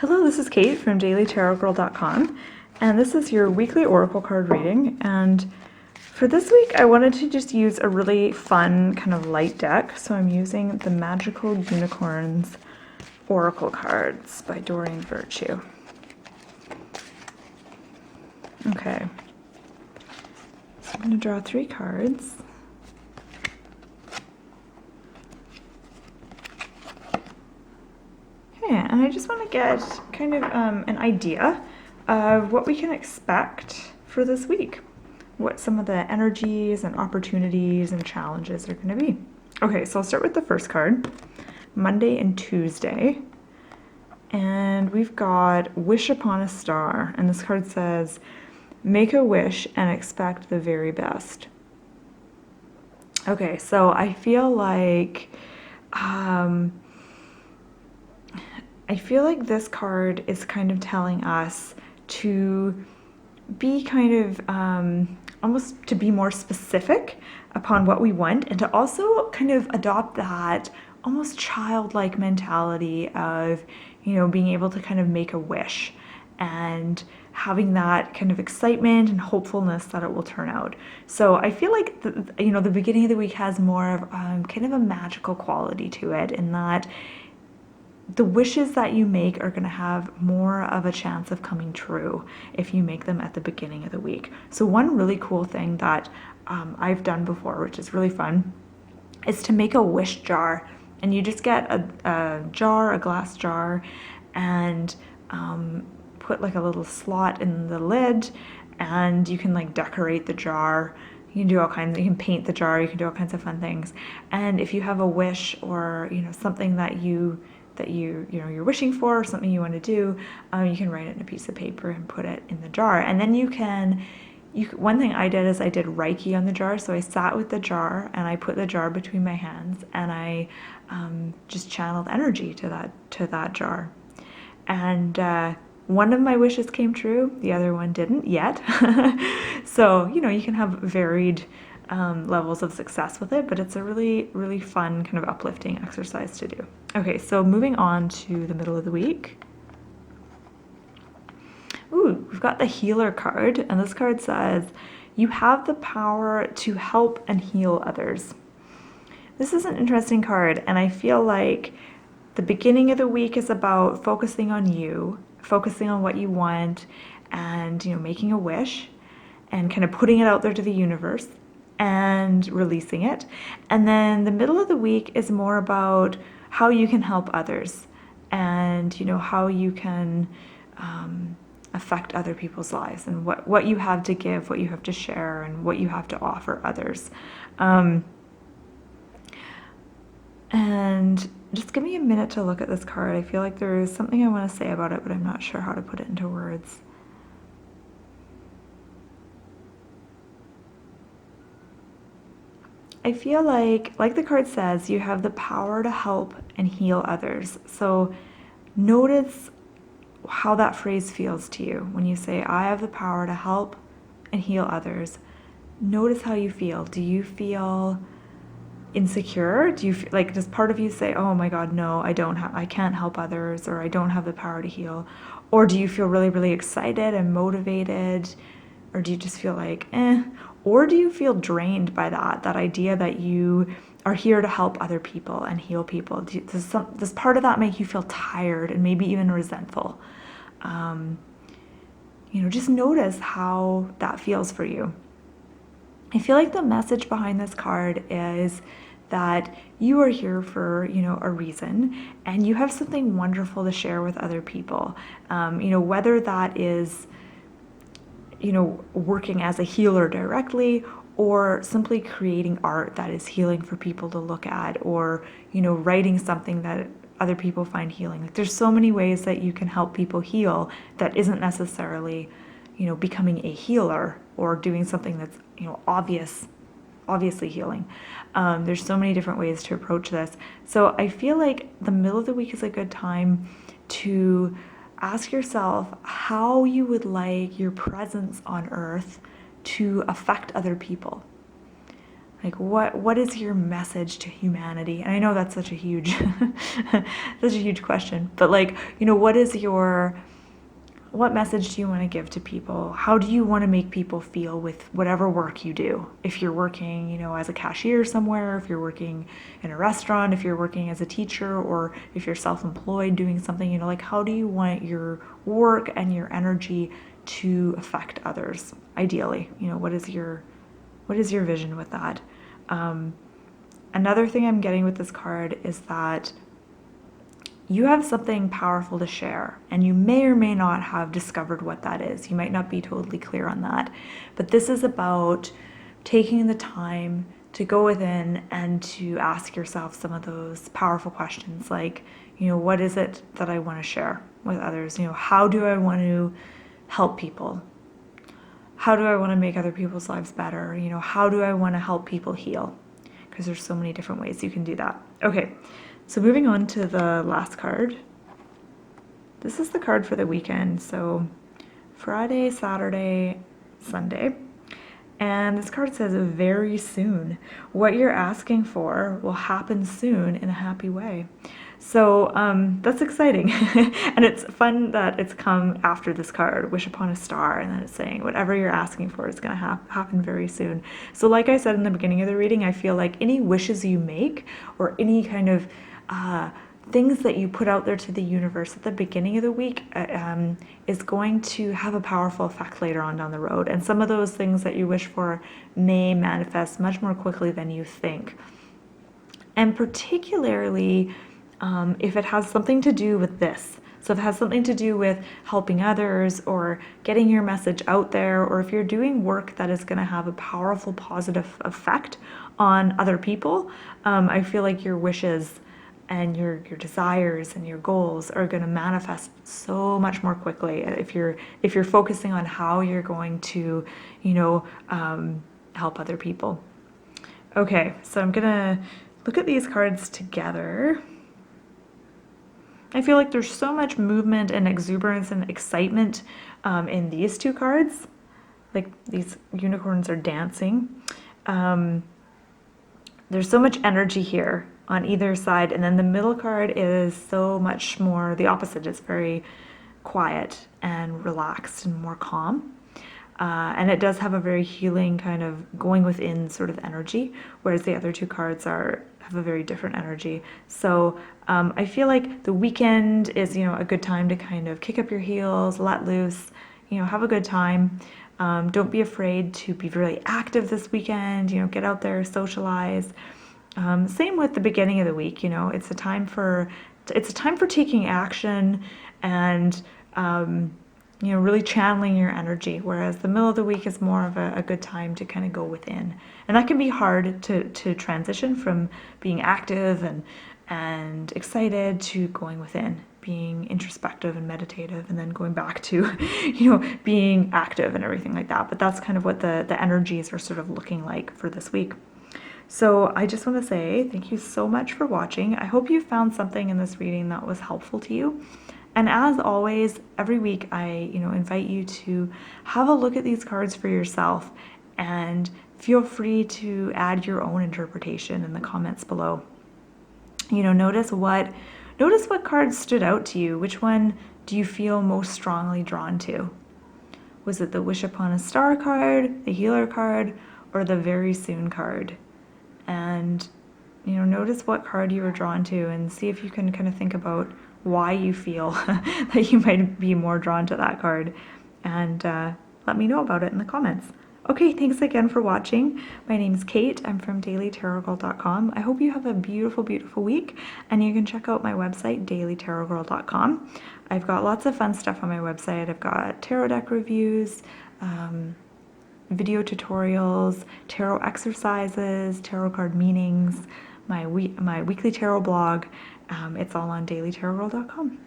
Hello, this is Kate from dailytarotgirl.com, and this is your weekly oracle card reading. And for this week, I wanted to just use a really fun kind of light deck. So I'm using the Magical Unicorns Oracle cards by Doreen Virtue. Okay, so I'm going to draw 3 cards. Yeah, and I just want to get kind of an idea of what we can expect for this week, what some of the energies and opportunities and challenges are going to be. Okay, so I'll start with the first card, Monday and Tuesday. And we've got Wish Upon a Star, and this card says, make a wish and expect the very best. Okay, so I feel like this card is kind of telling us to be kind of almost to be more specific upon what we want, and to also kind of adopt that almost childlike mentality of, you know, being able to kind of make a wish and having that kind of excitement and hopefulness that it will turn out. So I feel like the beginning of the week has more of kind of a magical quality to it, in that the wishes that you make are going to have more of a chance of coming true if you make them at the beginning of the week. So one really cool thing that I've done before, which is really fun, is to make a wish jar. And you just get a glass jar, and put like a little slot in the lid, and you can like decorate the jar. You can do all kinds. You can paint the jar. You can do all kinds of fun things. And if you have a wish, or something that you're wishing for, or something you want to do, you can write it in a piece of paper and put it in the jar. And then one thing I did is I did Reiki on the jar. So I sat with the jar and I put the jar between my hands, and I just channeled energy to that jar. And one of my wishes came true, the other one didn't yet. So, you can have varied levels of success with it, but it's a really, really fun kind of uplifting exercise to do. Okay, so moving on to the middle of the week. Ooh, we've got the Healer card, and this card says, you have the power to help and heal others. This is an interesting card, and I feel like the beginning of the week is about focusing on you, focusing on what you want, and making a wish and kind of putting it out there to the universe and releasing it. And then the middle of the week is more about how you can help others, and how you can affect other people's lives, and what you have to give, what you have to share, and what you have to offer others. And just give me a minute to look at this card. I feel like there is something I want to say about it, but I'm not sure how to put it into words. I feel like the card says, you have the power to help and heal others. So notice how that phrase feels to you when you say, I have the power to help and heal others. Notice how you feel. Do you feel insecure? Do you feel like, does part of you say, oh my God, no, I can't help others, or I don't have the power to heal? Or do you feel really, really excited and motivated? Or do you just feel like, Or do you feel drained by that idea that you are here to help other people and heal people? Does part of that make you feel tired and maybe even resentful? Just notice how that feels for you. I feel like the message behind this card is that you are here for, a reason, and you have something wonderful to share with other people. Whether that is, working as a healer directly, or simply creating art that is healing for people to look at, or, writing something that other people find healing. Like, there's so many ways that you can help people heal that isn't necessarily, becoming a healer or doing something that's, obviously healing. There's so many different ways to approach this. So I feel like the middle of the week is a good time to ask yourself how you would like your presence on earth to affect other people. Like what is your message to humanity? And I know that's such a huge such a huge question, but like, you know, what message do you want to give to people? How do you want to make people feel with whatever work you do? If you're working, you know, as a cashier somewhere, if you're working in a restaurant, if you're working as a teacher, or if you're self-employed doing something, you know, like how do you want your work and your energy to affect others? Ideally, you know, what is your vision with that? Another thing I'm getting with this card is that you have something powerful to share, and you may or may not have discovered what that is. You might not be totally clear on that, but this is about taking the time to go within and to ask yourself some of those powerful questions, like, you know, what is it that I want to share with others? You know, how do I want to help people? How do I want to make other people's lives better? You know, how do I want to help people heal? Because there's so many different ways you can do that. Okay, so moving on to the last card. This is the card for the weekend, so Friday, Saturday, Sunday. And this card says very soon. What you're asking for will happen soon in a happy way. So that's exciting. And it's fun that it's come after this card, wish upon a star, and then it's saying whatever you're asking for is going to happen very soon. So like I said in the beginning of the reading, I feel like any wishes you make or any kind of things that you put out there to the universe at the beginning of the week is going to have a powerful effect later on down the road. And some of those things that you wish for may manifest much more quickly than you think. And particularly if it has something to do with this. So if it has something to do with helping others or getting your message out there, or if you're doing work that is going to have a powerful positive effect on other people, I feel like your wishes and your desires and your goals are going to manifest so much more quickly if you're focusing on how you're going to, you know, help other people. Okay, so I'm gonna look at these cards together. I feel like there's so much movement and exuberance and excitement in these two cards. Like these unicorns are dancing. There's so much energy here on either side, and then the middle card is so much more the opposite. It's very quiet and relaxed and more calm. And it does have a very healing kind of going within sort of energy, whereas the other two cards have a very different energy. So I feel like the weekend is, you know, a good time to kind of kick up your heels, let loose, you know, have a good time. Don't be afraid to be really active this weekend, you know, get out there, socialize. Same with the beginning of the week, you know, it's a time for taking action and, you know, really channeling your energy, whereas the middle of the week is more of a good time to kind of go within. And that can be hard to transition from being active and excited to going within, being introspective and meditative, and then going back to, you know, being active and everything like that. But that's kind of what the energies are sort of looking like for this week. So I just want to say thank you so much for watching. I hope you found something in this reading that was helpful to you. And as always, every week I, you know, invite you to have a look at these cards for yourself and feel free to add your own interpretation in the comments below. You know, notice what cards stood out to you. Which one do you feel most strongly drawn to? Was it the Wish Upon a Star card, the Healer card, or the Very Soon card? And, you know, notice what card you were drawn to and see if you can kind of think about why you feel that you might be more drawn to that card, and let me know about it in the comments. Okay, thanks again for watching. My name's Kate. I'm from dailytarotkirl.com. I hope you have a beautiful, beautiful week, and you can check out my website, dailytarotkirl.com. I've got lots of fun stuff on my website. I've got tarot deck reviews, video tutorials, tarot exercises, tarot card meanings, my weekly tarot blog. It's all on dailytarotkirl.com.